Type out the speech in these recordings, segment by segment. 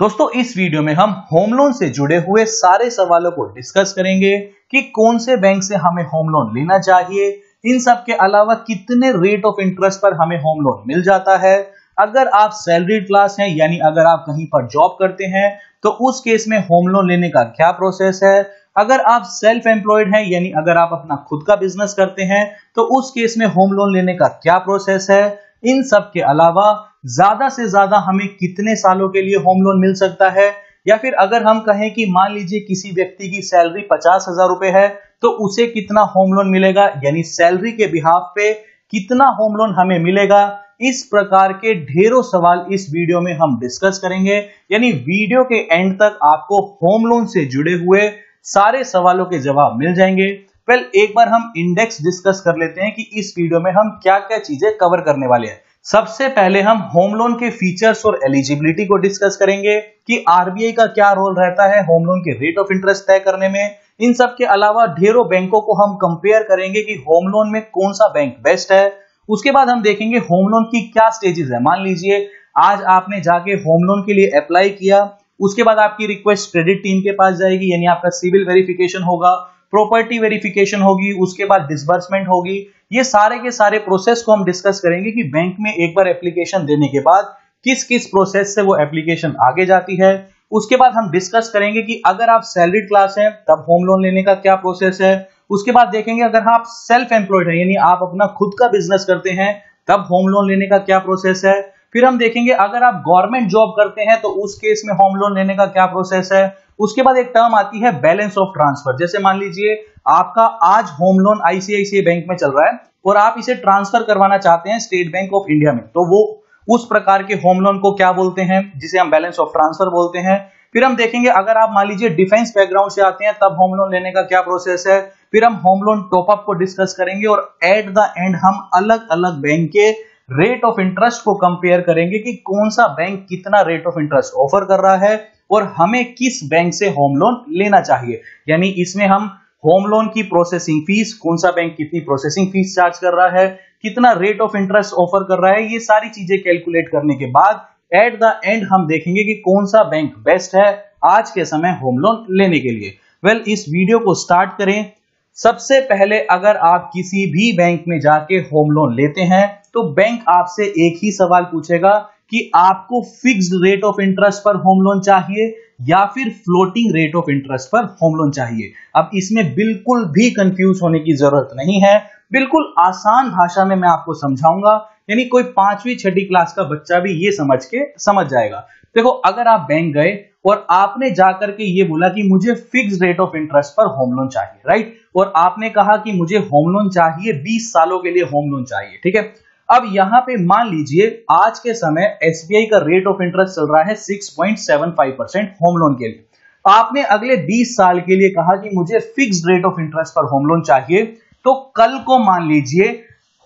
दोस्तों इस वीडियो में हम होम लोन से जुड़े हुए सारे सवालों को डिस्कस करेंगे कि कौन से बैंक से हमें होम लोन लेना चाहिए, इन सब के अलावा कितने रेट ऑफ इंटरेस्ट पर हमें होम लोन मिल जाता है। अगर आप सैलरीड क्लास हैं यानी अगर आप कहीं पर जॉब करते हैं तो उस केस में होम लोन लेने का क्या प्रोसेस है। अगर आप सेल्फ एम्प्लॉयड हैं यानी अगर आप अपना खुद का बिजनेस करते हैं तो उस केस में होम लोन लेने का क्या प्रोसेस है। इन सब के अलावा ज्यादा से ज्यादा हमें कितने सालों के लिए होम लोन मिल सकता है, या फिर अगर हम कहें कि मान लीजिए किसी व्यक्ति की सैलरी 50,000 रुपए है तो उसे कितना होम लोन मिलेगा, यानी सैलरी के बिहाफ पे कितना होम लोन हमें मिलेगा। इस प्रकार के ढेरों सवाल इस वीडियो में हम डिस्कस करेंगे, यानी वीडियो के एंड तक आपको होम लोन से जुड़े हुए सारे सवालों के जवाब मिल जाएंगे। एक बार हम इंडेक्स डिस्कस कर लेते हैं कि इस वीडियो में हम क्या क्या चीजें कवर करने वाले हैं। सबसे पहले हम होम लोन के फीचर्स और एलिजिबिलिटी को डिस्कस करेंगे कि आरबीआई का क्या रोल रहता है होम लोन के रेट ऑफ इंटरेस्ट तय करने में। इन सब के अलावा ढेरों बैंकों को हम कंपेयर करेंगे कि होम लोन में कौन सा बैंक बेस्ट है। उसके बाद हम देखेंगे होम लोन की क्या स्टेजेस है। मान लीजिए आज आपने जाके होम लोन के लिए अप्लाई किया, उसके बाद आपकी रिक्वेस्ट क्रेडिट टीम के पास जाएगी, यानी आपका सिविल वेरिफिकेशन होगा, प्रॉपर्टी वेरिफिकेशन होगी, उसके बाद डिसबर्समेंट होगी। ये सारे के सारे प्रोसेस को हम डिस्कस करेंगे कि बैंक में एक बार एप्लीकेशन देने के बाद किस किस प्रोसेस से वो एप्लीकेशन आगे जाती है। उसके बाद हम डिस्कस करेंगे कि अगर आप सैलरीड क्लास हैं तब होम लोन लेने का क्या प्रोसेस है। उसके बाद देखेंगे अगर आप सेल्फ एम्प्लॉयड हैं यानी आप अपना खुद का बिजनेस करते हैं तब होम लोन लेने का क्या प्रोसेस है। फिर हम देखेंगे अगर आप गवर्नमेंट जॉब करते हैं तो उस केस में होम लोन लेने का क्या प्रोसेस है। उसके बाद एक टर्म आती है बैलेंस ऑफ ट्रांसफर। जैसे मान लीजिए आपका आज होम लोन आईसीआईसीआई बैंक में चल रहा है और आप इसे ट्रांसफर करवाना चाहते हैं स्टेट बैंक ऑफ इंडिया में, तो वो उस प्रकार के होम लोन को क्या बोलते हैं, जिसे हम बैलेंस ऑफ ट्रांसफर बोलते हैं। फिर हम देखेंगे अगर आप मान लीजिए डिफेंस बैकग्राउंड से आते हैं तब होम लोन लेने का क्या प्रोसेस है। फिर हम होम लोन टॉपअप को डिस्कस करेंगे और एट द एंड हम अलग अलग बैंक के रेट ऑफ इंटरेस्ट को कंपेयर करेंगे कि कौन सा बैंक कितना रेट ऑफ इंटरेस्ट ऑफर कर रहा है और हमें किस बैंक से होम लोन लेना चाहिए। यानी इसमें हम होम लोन की प्रोसेसिंग फीस, कौन सा बैंक कितनी प्रोसेसिंग फीस चार्ज कर रहा है, कितना रेट ऑफ इंटरेस्ट ऑफर कर रहा है, ये सारी चीजें कैलकुलेट करने के बाद एट द एंड हम देखेंगे कि कौन सा बैंक बेस्ट है आज के समय होम लोन लेने के लिए। इस वीडियो को स्टार्ट करें। सबसे पहले अगर आप किसी भी बैंक में जाके होम लोन लेते हैं तो बैंक आपसे एक ही सवाल पूछेगा कि आपको फिक्स्ड रेट ऑफ इंटरेस्ट पर होम लोन चाहिए या फिर फ्लोटिंग रेट ऑफ इंटरेस्ट पर होम लोन चाहिए। अब इसमें बिल्कुल भी कंफ्यूज होने की जरूरत नहीं है, बिल्कुल आसान भाषा में मैं आपको समझाऊंगा, यानी कोई 5वीं 6ठी क्लास का बच्चा भी ये समझ जाएगा। देखो अगर आप बैंक गए और आपने जाकर के ये बोला कि मुझे फिक्स्ड रेट ऑफ इंटरेस्ट पर होम लोन चाहिए, राइट, और आपने कहा कि मुझे होम लोन चाहिए 20 सालों के लिए होम लोन चाहिए, ठीक है। अब यहां पे मान लीजिए आज के समय एसबीआई का रेट ऑफ इंटरेस्ट चल रहा है 6.75% होम लोन के लिए। आपने अगले 20 साल के लिए कहा कि मुझे फिक्स्ड रेट ऑफ इंटरेस्ट पर होम लोन चाहिए, तो कल को मान लीजिए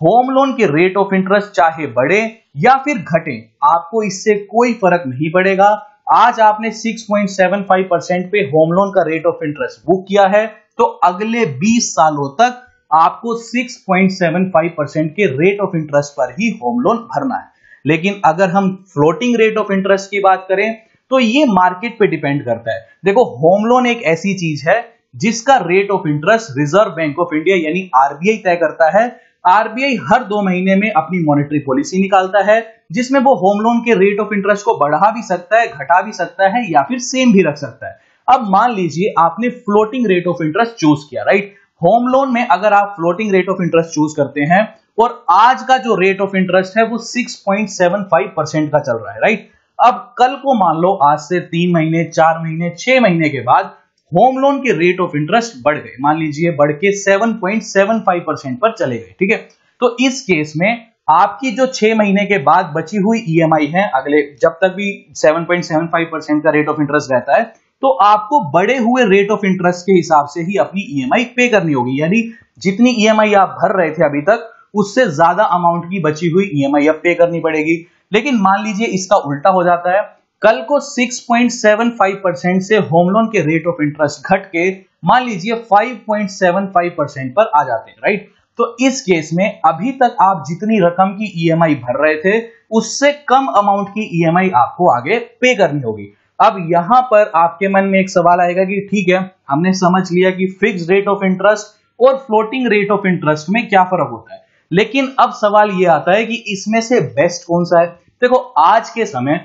होम लोन के रेट ऑफ इंटरेस्ट चाहे बढ़े या फिर घटे, आपको इससे कोई फर्क नहीं पड़ेगा। आज आपने 6.75% पे होम लोन का रेट ऑफ इंटरेस्ट बुक किया है तो अगले 20 सालों तक आपको 6.75% के रेट ऑफ इंटरेस्ट पर ही होम लोन भरना है। लेकिन अगर हम फ्लोटिंग रेट ऑफ इंटरेस्ट की बात करें तो ये मार्केट पे डिपेंड करता है। देखो होम लोन एक ऐसी चीज है जिसका rate of interest reserve bank of India यानी आरबीआई तय करता है। आरबीआई हर 2 महीने में अपनी मॉनेटरी पॉलिसी निकालता है जिसमें वो होम लोन के रेट ऑफ इंटरेस्ट को बढ़ा भी सकता है, घटा भी सकता है या फिर सेम भी रख सकता है। अब मान लीजिए आपने floating rate of interest choose किया, राइट। होम लोन में अगर आप floating rate of interest choose करते हैं और आज का जो रेट ऑफ इंटरेस्ट है वो 6.75% का चल रहा है, राइट। अब कल को मान लो आज से 3 महीने 4 महीने 6 महीने के बाद होम लोन के रेट ऑफ इंटरेस्ट बढ़ गए, मान लीजिए बढ़ के 7.75% पर चले गए, ठीक है। तो इस केस में आपकी जो 6 महीने के बाद बची हुई ईएमआई है, अगले जब तक भी 7.75% का रेट ऑफ इंटरेस्ट रहता है तो आपको बढ़े हुए रेट ऑफ इंटरेस्ट के हिसाब से ही अपनी ईएमआई पे करनी होगी। यानी जितनी ईएमआई आप भर रहे थे अभी तक उससे ज्यादा अमाउंट की बची हुई ईएमआई अब पे करनी पड़ेगी। लेकिन मान लीजिए इसका उल्टा हो जाता है, कल को 6.75% से होम लोन के रेट ऑफ इंटरेस्ट घट के मान लीजिए 5.75% पर आ जाते हैं, राइट। तो इस केस में अभी तक आप जितनी रकम की ईएमआई भर रहे थे उससे कम अमाउंट की ईएमआई आपको आगे पे करनी होगी। अब यहां पर आपके मन में एक सवाल आएगा कि ठीक है, हमने समझ लिया कि फिक्स्ड रेट ऑफ इंटरेस्ट और फ्लोटिंग रेट ऑफ इंटरेस्ट में क्या फर्क होता है, लेकिन अब सवाल यह आता है कि इसमें से बेस्ट कौन सा है। देखो, आज के समय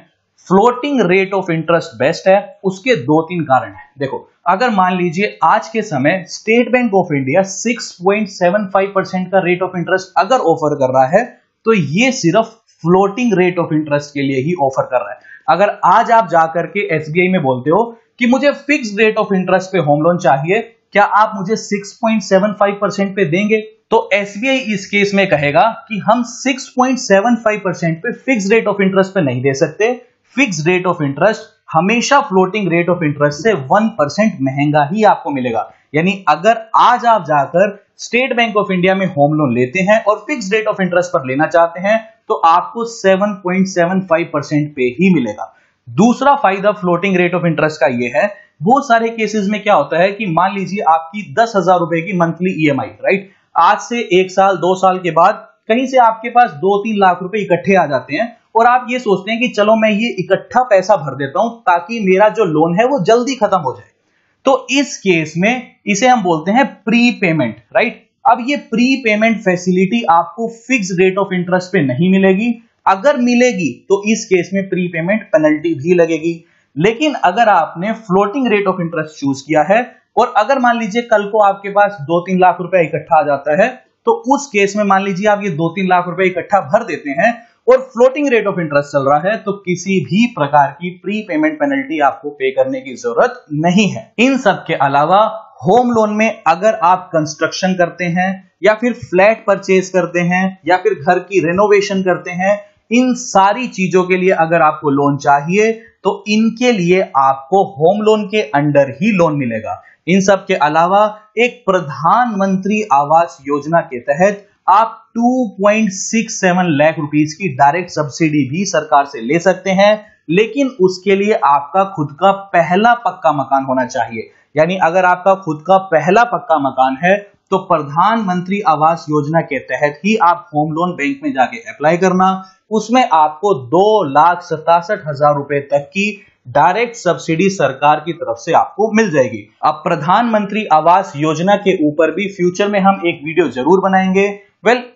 floating rate of interest best है। उसके दो तीन कारण हैं। देखो, अगर मान लीजिए आज के समय स्टेट बैंक ऑफ इंडिया 6.75% का रेट ऑफ इंटरेस्ट अगर ऑफर कर रहा है, तो ये सिर्फ फ्लोटिंग रेट ऑफ इंटरेस्ट के लिए ही ऑफर कर रहा है। अगर आज आप जाकर के एसबीआई में बोलते हो कि मुझे फिक्स्ड रेट ऑफ इंटरेस्ट पे होम लोन चाहिए, क्या आप मुझे 6.75% पे देंगे? तो एसबीआई इस केस में कहेगा कि हम 6.75% पे फिक्स्ड रेट ऑफ इंटरेस्ट पे नहीं दे सकते। फिक्स्ड रेट ऑफ इंटरेस्ट हमेशा फ्लोटिंग रेट ऑफ इंटरेस्ट से 1% महंगा ही आपको मिलेगा। यानी अगर आज आप जाकर स्टेट बैंक ऑफ इंडिया में होम लोन लेते हैं और फिक्स्ड रेट ऑफ इंटरेस्ट पर लेना चाहते हैं, तो आपको 7.75% पे ही मिलेगा। दूसरा फायदा फ्लोटिंग रेट ऑफ इंटरेस्ट का यह है, बहुत सारे केसेस में क्या होता है कि मान लीजिए आपकी 10,000 रुपए की मंथली ईएमआई, राइट, आज से 1 साल 2 साल के बाद कहीं से आपके पास 2-3 लाख रुपए इकट्ठे आ जाते हैं और आप ये सोचते हैं कि चलो मैं ये इकट्ठा पैसा भर देता हूं ताकि मेरा जो लोन है वो जल्दी खत्म हो जाए। तो इस केस में इसे हम बोलते हैं प्री पेमेंट, राइट। अब ये प्री पेमेंट फैसिलिटी आपको फिक्स्ड रेट ऑफ इंटरेस्ट पे नहीं मिलेगी। अगर मिलेगी तो इस केस में प्री पेमेंट पेनल्टी भी लगेगी। लेकिन अगर आपने floating rate of interest choose किया है और अगर मान लीजिए कल को आपके पास 2-3 लाख रुपए इकट्ठा आ जाता है, तो उस केस में मान लीजिए आप ये 2-3 लाख रुपए इकट्ठा भर देते हैं और फ्लोटिंग रेट ऑफ इंटरेस्ट चल रहा है, तो किसी भी प्रकार की प्री पेमेंट पेनल्टी आपको पे करने की जरूरत नहीं है। इन सब के अलावा होम लोन में अगर आप कंस्ट्रक्शन करते हैं या फिर फ्लैट परचेज करते हैं या फिर घर की रेनोवेशन करते हैं, इन सारी चीजों के लिए अगर आपको लोन चाहिए तो इनके लिए आपको होम लोन के अंडर ही लोन मिलेगा। इन सब के अलावा एक प्रधानमंत्री आवास योजना के तहत आप 2.67 लाख रुपीस की डायरेक्ट सब्सिडी भी सरकार से ले सकते हैं, लेकिन उसके लिए आपका खुद का पहला पक्का मकान होना चाहिए। यानी अगर आपका खुद का पहला पक्का मकान है तो प्रधानमंत्री आवास योजना के तहत ही आप होम लोन बैंक में जाके अप्लाई करना। उसमें आपको 2,67,000 रुपए तक की डायरेक्ट सब्सिडी सरकार की तरफ से आपको मिल जाएगी। अब प्रधानमंत्री आवास योजना के ऊपर भी फ्यूचर में हम एक वीडियो जरूर बनाएंगे।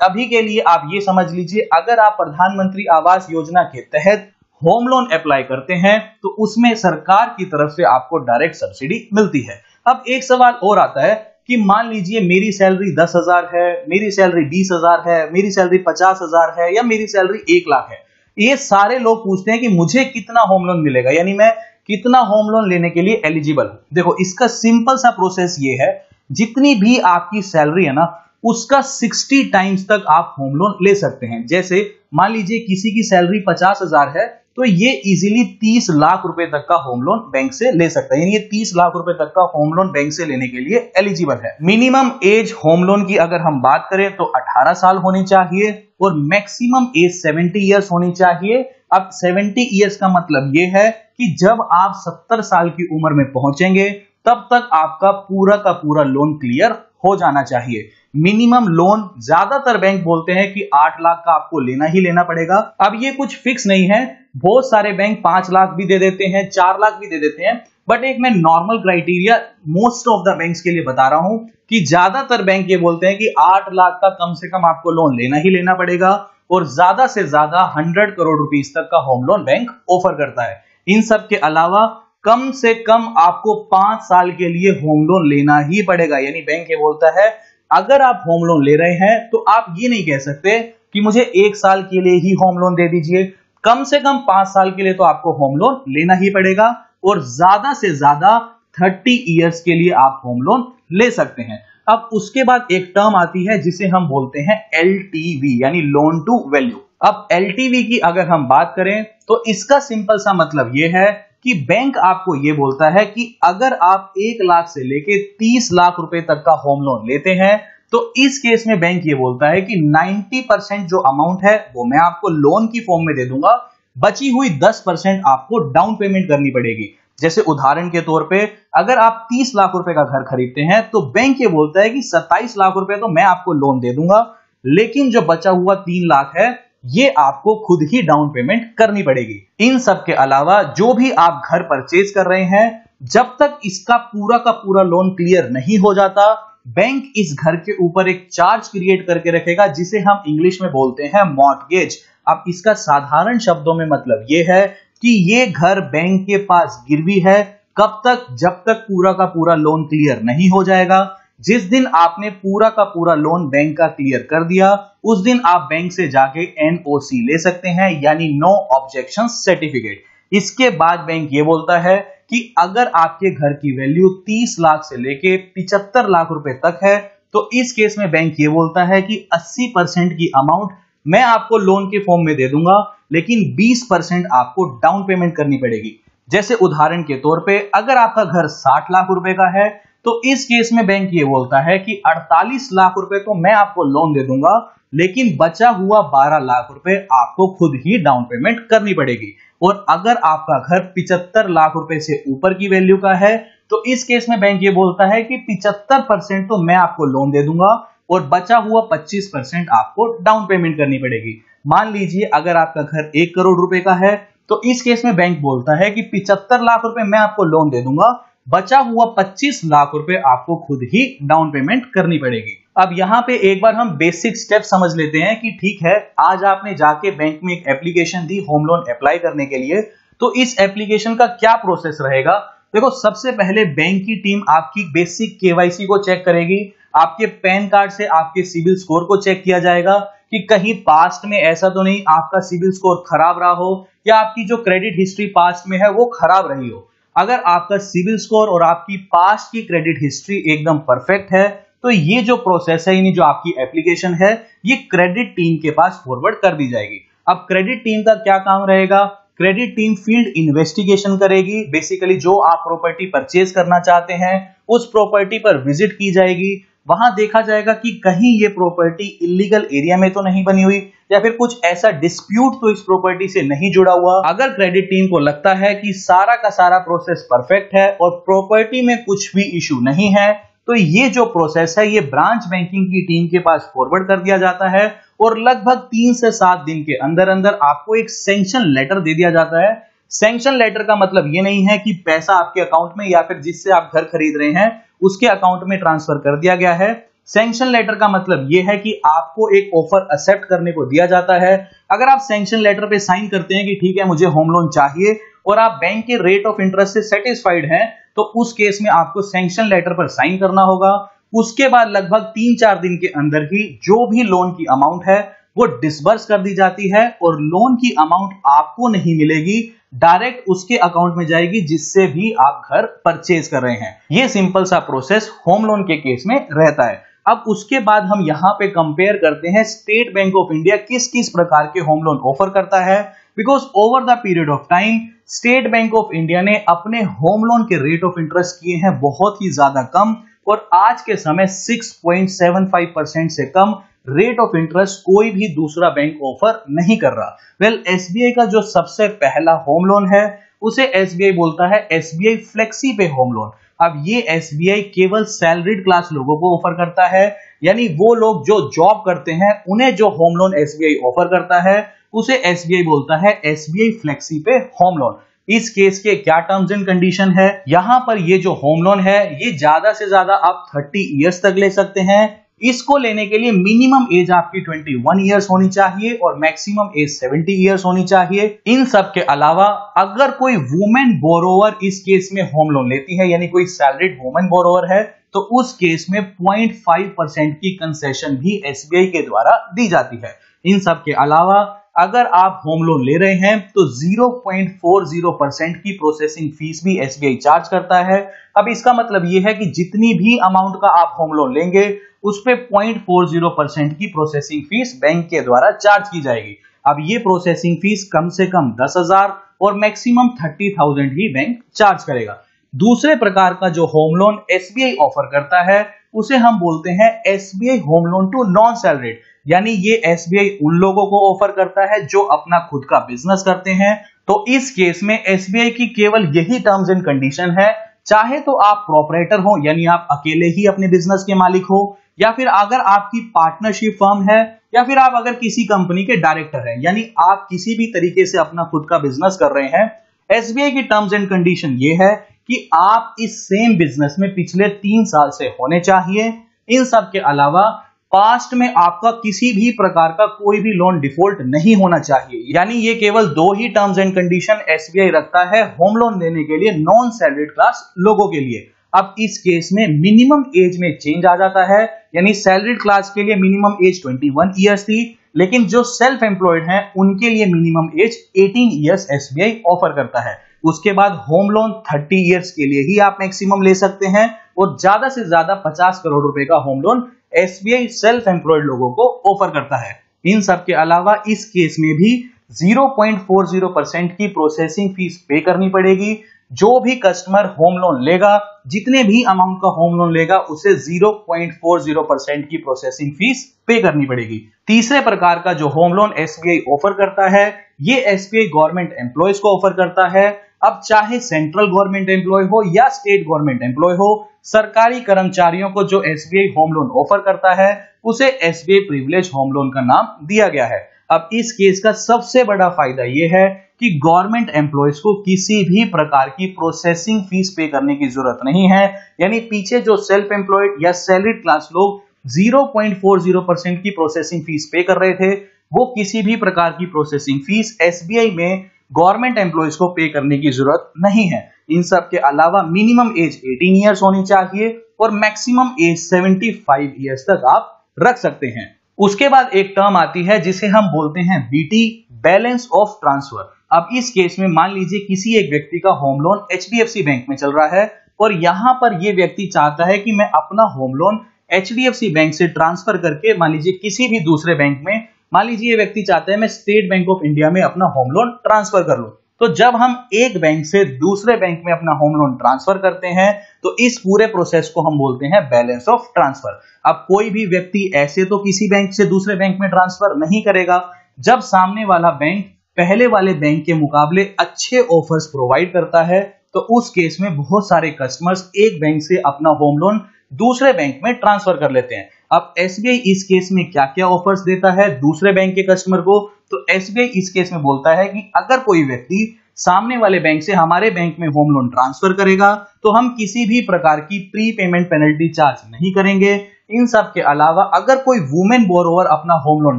अभी के लिए आप ये समझ लीजिए, अगर आप प्रधानमंत्री आवास योजना के तहत होम लोन अप्लाई करते हैं तो उसमें सरकार की तरफ से आपको डायरेक्ट सब्सिडी मिलती है। अब एक सवाल और आता है कि मान लीजिए मेरी सैलरी 10,000 है, मेरी सैलरी 20,000 है, मेरी सैलरी 50,000 है या मेरी सैलरी 1 लाख है। ये सारे लोग पूछते हैं कि मुझे कितना होम लोन मिलेगा, यानी मैं कितना होम लोन लेने के लिए एलिजिबल हूं। देखो, इसका सिंपल सा प्रोसेस ये है, जितनी भी आपकी सैलरी है ना, उसका 60 टाइम्स तक आप होम लोन ले सकते हैं। जैसे मान लीजिए किसी की सैलरी 50,000 है तो ये इजीली 30 लाख रुपए तक का होम लोन बैंक से ले सकता है। यानी ये 30 लाख रुपए तक का होम लोन बैंक से लेने के लिए एलिजिबल है। मिनिमम एज होम लोन की अगर हम बात करें तो 18 साल होनी चाहिए और मैक्सिमम एज 70 इयर्स होनी चाहिए। अब 70 इयर्स का मतलब ये है कि जब आप 70 साल की उम्र में पहुंचेंगे तब तक आपका पूरा का पूरा लोन क्लियर हो जाना चाहिए। मिनिमम लोन ज्यादातर बैंक बोलते हैं कि 8 लाख का आपको लेना ही लेना पड़ेगा। अब ये कुछ फिक्स नहीं है, बहुत सारे बैंक 5 लाख भी दे देते हैं, 4 लाख भी दे देते हैं, बट एक मैं normal criteria most of the banks के लिए बता रहा हूं कि ज्यादातर बैंक ये बोलते हैं कि 8 लाख का कम से कम आपको लोन लेना ही लेना पड़ेगा और ज्यादा से ज्यादा 100 करोड़ रुपीस तक का होम लोन बैंक ऑफर करता है। इन सब के अलावा कम से कम आपको 5 साल के लिए होम लोन लेना ही पड़ेगा। यानी बैंक ये बोलता है अगर आप होम लोन ले रहे हैं तो आप ये नहीं कह सकते कि मुझे 1 साल के लिए ही होम लोन दे दीजिए, कम से कम 5 साल के लिए तो आपको होम लोन लेना ही पड़ेगा और ज्यादा से ज्यादा 30 इयर्स के लिए आप होम लोन ले सकते हैं। अब उसके बाद एक टर्म आती है जिसे हम बोलते हैं LTV, यानी लोन टू वैल्यू। अब LTV की अगर हम बात करें तो इसका सिंपल सा मतलब यह है कि बैंक आपको यह बोलता है कि अगर आप 1 लाख से लेके 30 लाख रुपए तक का होम लोन लेते हैं तो इस केस में बैंक ये बोलता है कि 90% जो अमाउंट है वो मैं आपको लोन की फॉर्म में दे दूंगा, बची हुई 10% आपको डाउन पेमेंट करनी पड़ेगी। जैसे उदाहरण के तौर पे अगर आप 30 लाख रुपए का घर खरीदते हैं तो बैंक ये बोलता है कि 27 लाख रुपए तो मैं आपको लोन दे दूंगा, लेकिन जो बचा हुआ 3 लाख है ये आपको खुद ही डाउन पेमेंट करनी पड़ेगी। इन सब के अलावा जो भी आप घर परचेज कर रहे हैं, जब तक इसका पूरा का पूरा लोन क्लियर नहीं हो जाता, बैंक इस घर के ऊपर एक चार्ज क्रिएट करके रखेगा जिसे हम इंग्लिश में बोलते हैं मॉर्टगेज। अब इसका साधारण शब्दों में मतलब ये है कि ये घर बैंक के पास गिरवी है। कब तक? जब तक पूरा का पूरा लोन क्लियर नहीं हो जाएगा। जिस दिन आपने पूरा का पूरा लोन बैंक का क्लियर कर दिया, उस दिन आप बैंक से जाके एनओसी ले सकते हैं, यानी नो ऑब्जेक्शन सर्टिफिकेट। इसके बाद बैंक ये बोलता है कि अगर आपके घर की वैल्यू 30 लाख से लेके 75 लाख रुपए तक है, तो इस केस में बैंक ये बोलता है कि 80% की अमाउंट मैं आपको लोन के फॉर्म में दे दूंगा, लेकिन 20% आपको डाउन पेमेंट करनी पड़ेगी। जैसे उदाहरण के तौर पे अगर आपका घर 60 लाख रुपए का है, तो इस केस में बैंक ये बोलता है कि 48 लाख रुपए तो मैं आपको लोन दे दूंगा, लेकिन बचा हुआ 12 लाख रुपए आपको खुद ही डाउन पेमेंट करनी पड़ेगी। और अगर आपका घर 75 लाख रुपए से ऊपर की वैल्यू का है, तो इस केस में बैंक ये बोलता है कि 75% तो मैं आपको लोन दे दूंगा और बचा हुआ 25% आपको डाउन पेमेंट करनी पड़ेगी। मान लीजिए अगर आपका घर 1 करोड़ रुपए का है, तो इस केस में बैंक बोलता है कि 75 लाख रुपए मैं आपको लोन दे दूंगा, बचा हुआ 25 लाख रुपए आपको खुद ही डाउन पेमेंट करनी पड़ेगी। अब यहां पे एक बार हम बेसिक स्टेप समझ लेते हैं कि ठीक है, आज आपने जाके बैंक में एक application the home loan apply करने के लिए, तो इस एप्लीकेशन का क्या प्रोसेस रहेगा। देखो, सबसे पहले बैंक की टीम आपकी बेसिक केवाईसी को चेक करेगी। आपके पैन कार्ड से आपके सिविल स्कोर को चेक किया जाएगा कि कहीं पास्ट में ऐसा तो नहीं आपका सिविल स्कोर खराब रहा हो या आपकी जो क्रेडिट हिस्ट्री पास्ट में है वो खराब रही हो। अगर आपका सिविल स्कोर और आपकी पास्ट की क्रेडिट हिस्ट्री एकदम परफेक्ट है, तो ये जो प्रोसेस है, यानी जो आपकी एप्लीकेशन है, ये क्रेडिट टीम के पास फॉरवर्ड कर दी जाएगी। अब क्रेडिट टीम का क्या काम रहेगा? क्रेडिट टीम फील्ड इन्वेस्टिगेशन करेगी। बेसिकली जो आप प्रॉपर्टी परचेज करना चाहते हैं, उस प्रॉपर्टी पर विजिट की जाएगी। वहां देखा जाएगा कि कहीं ये प्रॉपर्टी इलीगल एरिया में तो नहीं बनी हुई या फिर कुछ ऐसा डिस्प्यूट तो इस प्रॉपर्टी से नहीं जुड़ा हुआ। अगर क्रेडिट टीम को लगता है कि सारा का सारा प्रोसेस परफेक्ट है और प्रॉपर्टी में कुछ भी इशू नहीं है, तो ये जो प्रोसेस है ये ब्रांच बैंकिंग की टीम के पास फॉरवर्ड कर दिया जाता है और लगभग 3 से 7 दिन के अंदर अंदर आपको एक सैंक्शन लेटर दे दिया जाता है। सैंक्शन लेटर का मतलब ये नहीं है कि पैसा आपके अकाउंट में या फिर जिससे आप घर खरीद रहे हैं उसके अकाउंट में ट्रांसफर कर दिया गया है। सैंक्शन लेटर का मतलब यह है कि आपको एक ऑफर एक्सेप्ट करने को दिया जाता है। अगर आप सैंक्शन लेटर पे साइन करते हैं कि ठीक है मुझे होम लोन चाहिए और आप बैंक के रेट ऑफ इंटरेस्ट से सेटिस्फाइड हैं, तो उस केस में आपको सैंक्शन लेटर पर साइन करना होगा। उसके बाद लगभग 3-4 दिन के अंदर ही जो भी लोन की अमाउंट है वो डिसबर्स कर दी जाती है और लोन की अमाउंट आपको नहीं मिलेगी, डायरेक्ट उसके अकाउंट में जाएगी जिससे भी आप घर परचेज कर रहे हैं। ये सिंपल सा प्रोसेस होम लोन के केस में रहता है। अब उसके बाद हम यहां पे कंपेयर करते हैं स्टेट बैंक ऑफ इंडिया किस किस प्रकार के होम लोन ऑफर करता है। Because over the period of time state Bank of India ने अपने होम लोन के रेट ऑफ इंटरेस्ट किए हैं बहुत ही ज्यादा कम और आज के समय 6.75% से कम रेट ऑफ इंटरेस्ट कोई भी दूसरा बैंक ऑफर नहीं कर रहा। एसबीआई का जो सबसे पहला होम लोन है उसे एसबीआई बोलता है एसबीआई फ्लेक्सी पे होम लोन। अब ये एसबीआई केवल सैलरीड क्लास लोगों को ऑफर करता है, यानी वो लोग जो जॉब करते हैं उन्हें जो होम लोन एसबीआई ऑफर करता है उसे एसबीआई बोलता है एसबीआई फ्लेक्सी पे होम लोन। इस केस के क्या टर्म्स एंड कंडीशन है? यहां पर ये जो होम लोन है ये ज्यादा से ज्यादा आप 30 इयर्स तक ले सकते हैं। इसको लेने के लिए मिनिमम एज आपकी 21 इयर्स होनी चाहिए और मैक्सिमम एज 70 इयर्स होनी चाहिए। इन सब के अलावा अगर कोई वुमेन बोरोवर इस केस में होम लोन लेती है, यानी कोई सैलरीड वुमेन बोरोवर है, तो उस केस में 0.5% की कंसेशन भी एसबीआई के द्वारा दी जाती है। इन सब के अलावा अगर आप होम लोन ले रहे हैं तो 0.40% की प्रोसेसिंग फीस भी एसबीआई चार्ज करता है। अब इसका मतलब यह है कि जितनी भी अमाउंट का आप होम लोन लेंगे उस पे 0.40% की प्रोसेसिंग फीस बैंक के द्वारा चार्ज की जाएगी। अब ये प्रोसेसिंग फीस कम से कम 10,000 और मैक्सिमम 30,000 ही बैंक चार्ज करेगा। दूसरे प्रकार का जो होम लोन एसबीआई ऑफर करता है उसे हम बोलते हैं SBI home loan to non salaried, यानी ये एसबीआई उन लोगों को ऑफर करता है जो अपना खुद का बिजनेस करते हैं। तो इस केस में एसबीआई की केवल यही टर्म्स एंड कंडीशन है, चाहे तो आप प्रोपराइटर हो यानी आप अकेले ही अपने बिजनेस के मालिक हो, या फिर अगर आपकी पार्टनरशिप फर्म है या फिर आप अगर किसी कंपनी के डायरेक्टर हैं, यानी आप किसी भी तरीके से अपना खुद का बिजनेस कर रहे हैं, एसबीआई की टर्म्स एंड कंडीशन ये है कि आप इस सेम बिजनेस में पिछले 3 साल से होने चाहिए। इन सब के अलावा पास्ट में आपका किसी भी प्रकार का कोई भी लोन डिफॉल्ट नहीं होना चाहिए। यानी ये केवल 2 ही टर्म्स एंड कंडीशन एसबीआई रखता है होम लोन लेने के लिए नॉन सैलरीड क्लास लोगों के लिए। अब इस केस में मिनिमम एज में चेंज आ जाता है, यानी सैलरीड क्लास के लिए मिनिमम एज 21 ईयर्स थी, लेकिन जो सेल्फ एम्प्लॉयड हैं उनके लिए minimum age 18 years SBI offer करता है। उसके बाद होम लोन 30 ईयर्स के लिए ही आप मैक्सिमम ले सकते हैं और ज्यादा से ज्यादा 50 करोड़ रुपए का home loan SBI self employed लोगों को ऑफर करता है। इन सब के अलावा इस केस में भी 0.40% की प्रोसेसिंग फीस पे करनी पड़ेगी। जो भी कस्टमर होम लोन लेगा, जितने भी अमाउंट का होम लोन लेगा, उसे 0.40% की प्रोसेसिंग फीस पे करनी पड़ेगी। तीसरे प्रकार का जो होम लोन एसबीआई ऑफर करता है, ये एसबीआई गवर्नमेंट एम्प्लॉयज को ऑफर करता है। अब चाहे सेंट्रल गवर्नमेंट एम्प्लॉय हो या स्टेट गवर्नमेंट एम्प्लॉय हो, सरकारी कर्मचारियों को जो एसबीआई होम लोन ऑफर करता है उसे एसबीआई प्रिविलेज होम लोन का नाम दिया गया है। अब इस केस का सबसे बड़ा फायदा यह है कि गवर्नमेंट एम्प्लॉयज को किसी भी प्रकार की प्रोसेसिंग फीस पे करने की जरूरत नहीं है। यानी पीछे जो सेल्फ एम्प्लॉयड या सैलरीड क्लास लोग 0.40% की प्रोसेसिंग फीस पे कर रहे थे, वो किसी भी प्रकार की प्रोसेसिंग फीस एसबीआई में गवर्नमेंट एम्प्लॉयज को पे करने की जरूरत नहीं है। इन सब के अलावा मिनिमम एज 18 ईयर्स होनी चाहिए और मैक्सिमम एज 75 ईयर्स तक आप रख सकते हैं। उसके बाद एक टर्म आती है जिसे हम बोलते हैं बीटी, बैलेंस ऑफ ट्रांसफर। अब इस केस में मान लीजिए किसी एक व्यक्ति का होम लोन एचडीएफसी बैंक में चल रहा है और यहां पर यह व्यक्ति चाहता है कि मैं अपना होम लोन एचडीएफसी बैंक से ट्रांसफर करके मान लीजिए किसी भी दूसरे बैंक में, मान लीजिए ये व्यक्ति चाहता है मैं स्टेट बैंक ऑफ इंडिया में अपना होम लोन ट्रांसफर कर लूं। तो जब हम एक बैंक से दूसरे बैंक में अपना होम लोन ट्रांसफर करते हैं तो इस पूरे प्रोसेस को हम बोलते हैं बैलेंस ऑफ ट्रांसफर। अब कोई भी व्यक्ति ऐसे तो किसी बैंक से दूसरे बैंक में ट्रांसफर नहीं करेगा। जब सामने वाला बैंक पहले वाले बैंक के मुकाबले अच्छे ऑफर्स प्रोवाइड करता है तो उस केस में बहुत सारे कस्टमर्स एक बैंक से अपना होम लोन दूसरे बैंक में ट्रांसफर कर लेते हैं। अब एसबीआई इस केस में क्या क्या ऑफर्स देता है दूसरे बैंक के कस्टमर को, तो एसबीआई इस केस में बोलता है कि अगर कोई व्यक्ति सामने वाले बैंक से हमारे बैंक में होम लोन ट्रांसफर करेगा तो हम किसी भी प्रकार की प्री पेमेंट पेनल्टी चार्ज नहीं करेंगे। इन सब के अलावा अगर कोई वुमेन बोरोवर अपना होम लोन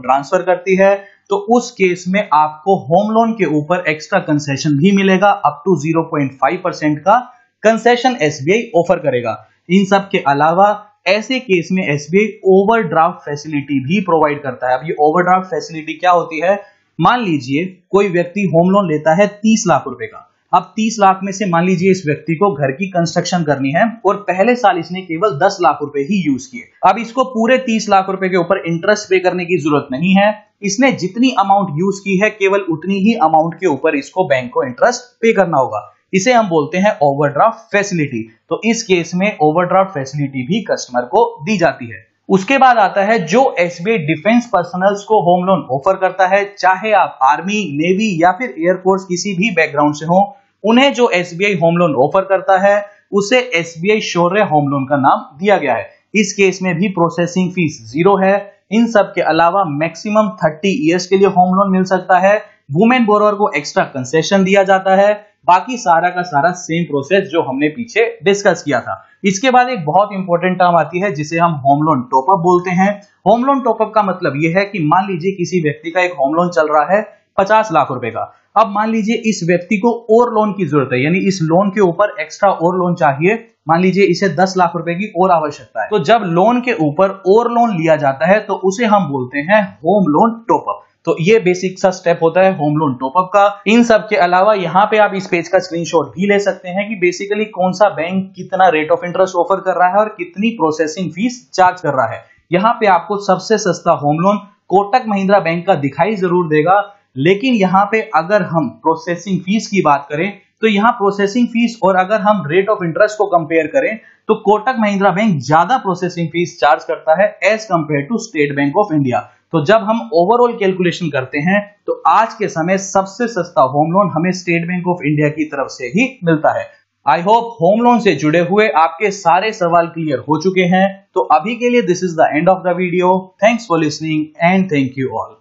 ट्रांसफर करती है तो उस केस में आपको होम लोन के ऊपर एक्स्ट्रा कंसेशन भी मिलेगा, अप टू 0.5% का कंसेशन एसबीआई ऑफर करेगा। इन सब के अलावा ऐसे केस में एसबीआई ओवरड्राफ्ट फैसिलिटी भी प्रोवाइड करता है। अब ये ओवरड्राफ्ट फैसिलिटी क्या होती है, मान लीजिए कोई व्यक्ति होम लोन लेता है 30 लाख रुपए का। अब 30 लाख में से मान लीजिए इस व्यक्ति को घर की कंस्ट्रक्शन करनी है और पहले साल इसने केवल 10 लाख रुपए ही यूज किए। अब इसको पूरे 30 लाख रुपए के ऊपर इंटरेस्ट पे करने की जरूरत नहीं है। इसने जितनी अमाउंट यूज की है केवल उतनी ही अमाउंट के ऊपर इसको बैंक को इंटरेस्ट पे करना होगा। इसे हम बोलते हैं ओवरड्राफ्ट फैसिलिटी। तो इस केस में ओवरड्राफ्ट फैसिलिटी भी कस्टमर को दी जाती है। उसके बाद आता है जो एसबीआई डिफेंस पर्सनल्स को होम लोन ऑफर करता है, चाहे आप आर्मी, नेवी या फिर एयरफोर्स किसी भी बैकग्राउंड से हो, उन्हें जो एसबीआई होम लोन ऑफर करता है उसे एसबीआई शौर्य होम लोन का नाम दिया गया है। इस केस में भी प्रोसेसिंग फीस 0 है। इन सब के अलावा मैक्सिमम 30 इयर्स के लिए होम लोन मिल सकता है। वुमेन बोरोवर को एक्स्ट्रा कंसेशन दिया जाता है। बाकी सारा का सारा सेम प्रोसेस जो हमने पीछे डिस्कस किया था। इसके बाद एक बहुत इंपॉर्टेंट टर्म आती है जिसे हम होम लोन टॉपअप बोलते हैं। होम लोन टॉपअप का मतलब यह है कि मान लीजिए किसी व्यक्ति का एक होम लोन चल रहा है 50 लाख रुपए का। अब मान लीजिए इस व्यक्ति को और लोन की जरूरत है, यानी इस लोन के ऊपर एक्स्ट्रा और लोन चाहिए। मान लीजिए इसे 10 लाख रुपए की और आवश्यकता है। तो जब लोन के ऊपर और लोन लिया जाता है तो उसे हम बोलते हैं होम लोन टॉपअप। तो ये बेसिक सा स्टेप होता है होम लोन टॉपअप का। इन सब के अलावा यहाँ पे आप इस पेज का स्क्रीनशॉट भी ले सकते हैं कि बेसिकली कौन सा बैंक कितना रेट ऑफ इंटरेस्ट ऑफर कर रहा है और कितनी प्रोसेसिंग फीस चार्ज कर रहा है। यहाँ पे आपको सबसे सस्ता home loan Kotak Mahindra bank का दिखाई जरूर देगा, लेकिन यहाँ पे अगर हम प्रोसेसिंग फीस की बात करें तो यहाँ प्रोसेसिंग फीस और अगर हम रेट ऑफ इंटरेस्ट को कंपेयर करें तो कोटक महिंद्रा बैंक ज्यादा प्रोसेसिंग फीस चार्ज करता है as compare to State Bank of India. तो जब हम ओवरऑल कैलकुलेशन करते हैं तो आज के समय सबसे सस्ता होम लोन हमें स्टेट बैंक ऑफ इंडिया की तरफ से ही मिलता है। आई होप होम लोन से जुड़े हुए आपके सारे सवाल क्लियर हो चुके हैं। तो अभी के लिए this is the end of the video. Thanks for listening and thank you all.